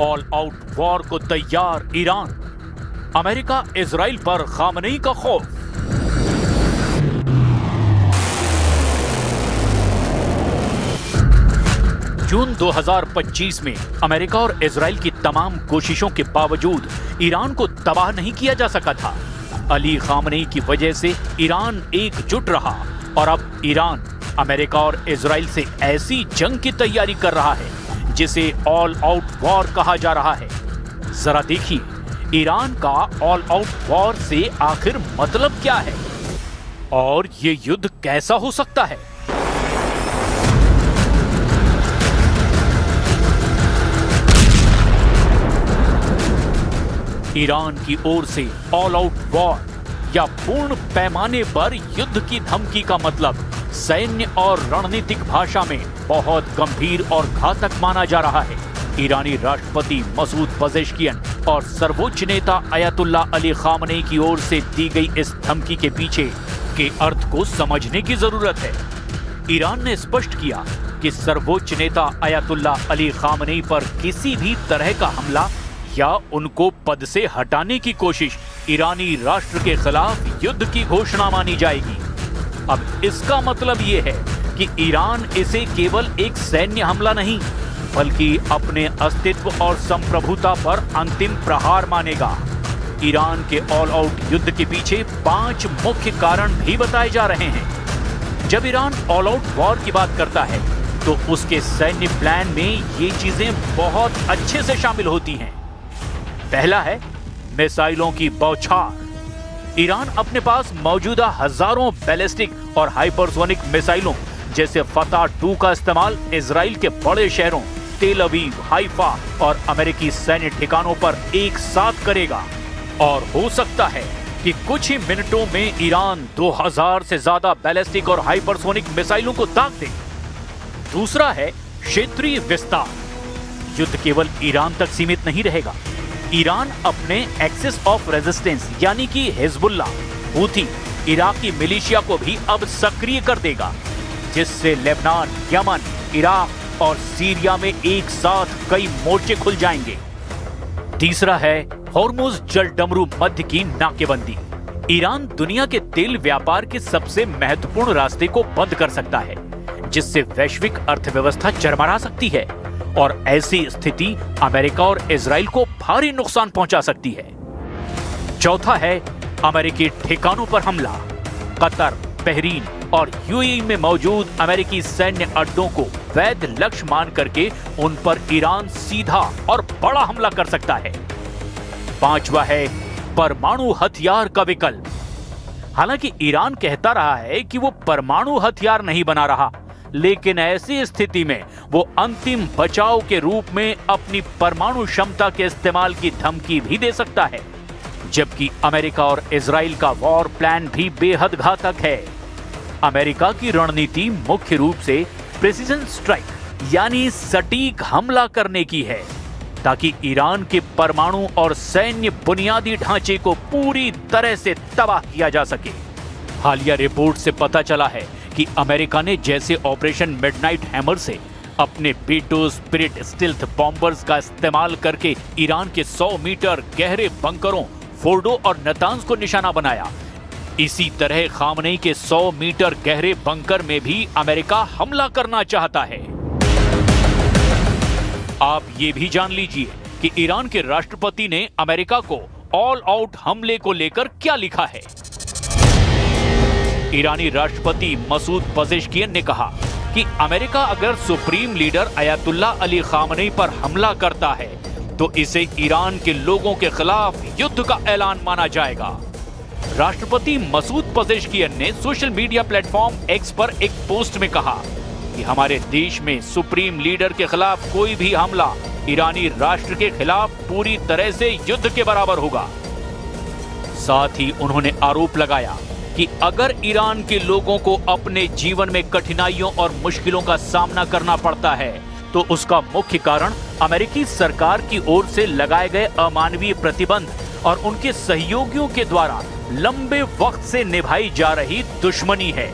All out war को तैयार Iran, America Israel पर खामनेई का खौफ। जून 2025 में अमेरिका और इजराइल की तमाम कोशिशों के बावजूद ईरान को तबाह नहीं किया जा सका था। अली खामनेई की वजह से ईरान एकजुट रहा और अब ईरान अमेरिका और इजराइल से ऐसी जंग की तैयारी कर रहा है जिसे ऑल आउट वॉर कहा जा रहा है। जरा देखिए ईरान का ऑल आउट वॉर से आखिर मतलब क्या है और ये युद्ध कैसा हो सकता है। ईरान की ओर से ऑल आउट वॉर या पूर्ण पैमाने पर युद्ध की धमकी का मतलब सैन्य और रणनीतिक भाषा में बहुत गंभीर और घातक माना जा रहा है। ईरानी राष्ट्रपति मसूद पजेश्कियन और सर्वोच्च नेता अयतुल्ला अली खामनेई की ओर से दी गई इस धमकी के पीछे के अर्थ को समझने की जरूरत है। ईरान ने स्पष्ट किया कि सर्वोच्च नेता अयतुल्ला अली खामनेई पर किसी भी तरह का हमला या उनको पद से हटाने की कोशिश ईरानी राष्ट्र के खिलाफ युद्ध की घोषणा मानी जाएगी। अब इसका मतलब ये है कि ईरान इसे केवल एक सैन्य हमला नहीं बल्कि अपने अस्तित्व और संप्रभुता पर अंतिम प्रहार मानेगा। ईरान के ऑल आउट युद्ध के पीछे 5 मुख्य कारण भी बताए जा रहे हैं। जब ईरान ऑल आउट वॉर की बात करता है तो उसके सैन्य प्लान में ये चीजें बहुत अच्छे से शामिल होती हैं। पहला है मिसाइलों की बौछार। ईरान अपने पास मौजूदा हजारों बैलिस्टिक और हाइपरसोनिक मिसाइलों जैसे फतह 2 का इस्तेमाल इजराइल के बड़े शहरों तेल अवीव, हाइफा और अमेरिकी सैन्य ठिकानों पर एक साथ करेगा और हो सकता है कि कुछ ही मिनटों में ईरान 2000 से ज्यादा बैलिस्टिक और हाइपरसोनिक मिसाइलों को दाग दे। दूसरा है क्षेत्रीय विस्तार। युद्ध केवल ईरान तक सीमित नहीं रहेगा। ईरान अपने एक्सिस ऑफ रेजिस्टेंस यानी कि हिजबुल्लाह, हूथी, इराकी मिलिशिया को भी अब सक्रिय कर देगा, जिससे लेबनान, यमन, इराक और सीरिया में एक साथ कई मोर्चे खुल जाएंगे। तीसरा है हॉर्मुज जलडमरू मध्य की नाकेबंदी। ईरान दुनिया के तेल व्यापार के सबसे महत्वपूर्ण रास्ते को बंद कर सकता है, जिससे वैश्विक अर्थव्यवस्था चरमरा सकती है और ऐसी स्थिति अमेरिका और इजराइल को भारी नुकसान पहुंचा सकती है। चौथा है अमेरिकी ठिकानों पर हमला। कतर, बहरीन और यूएई में मौजूद अमेरिकी सैन्य अड्डों को वैध लक्ष्य मान करके उन पर ईरान सीधा और बड़ा हमला कर सकता है। पांचवा है परमाणु हथियार का विकल्प। हालांकि ईरान कहता रहा है कि वो परमाणु हथियार नहीं बना रहा, लेकिन ऐसी स्थिति में वो अंतिम बचाव के रूप में अपनी परमाणु क्षमता के इस्तेमाल की धमकी भी दे सकता है। जबकि अमेरिका और इजराइल का वॉर प्लान भी बेहद घातक है। अमेरिका की रणनीति मुख्य रूप से प्रिसीजन स्ट्राइक यानी सटीक हमला करने की है, ताकि ईरान के परमाणु और सैन्य बुनियादी ढांचे को पूरी तरह से तबाह किया जा सके। हालिया रिपोर्ट से पता चला है कि अमेरिका ने जैसे ऑपरेशन मिडनाइट हैमर से अपने बेटो स्पिरिट स्टिल्थ बॉम्बर्स का इस्तेमाल करके ईरान के 100 मीटर गहरे बंकरों फोर्डो और नतांज को निशाना बनाया, इसी तरह खामनेई के 100 मीटर गहरे बंकर में भी अमेरिका हमला करना चाहता है। आप ये भी जान लीजिए कि ईरान के राष्ट्रपति ने अमेरिका को ऑल आउट हमले को लेकर क्या लिखा है। ईरानी राष्ट्रपति मसूद पजेश्कियन ने कहा कि अमेरिका अगर सुप्रीम लीडर अयतुल्ला अली खामनेई पर हमला करता है तो इसे ईरान के लोगों के खिलाफ युद्ध का ऐलान माना जाएगा। राष्ट्रपति मसूद पजेश्कियन ने सोशल मीडिया प्लेटफॉर्म एक्स पर एक पोस्ट में कहा कि हमारे देश में सुप्रीम लीडर के खिलाफ कोई भी हमला ईरानी राष्ट्र के खिलाफ पूरी तरह से युद्ध के बराबर होगा। साथ ही उन्होंने आरोप लगाया कि अगर ईरान के लोगों को अपने जीवन में कठिनाइयों और मुश्किलों का सामना करना पड़ता है तो उसका मुख्य कारण अमेरिकी सरकार की ओर से लगाए गए अमानवीय प्रतिबंध और उनके सहयोगियों के द्वारा लंबे वक्त से निभाई जा रही दुश्मनी है।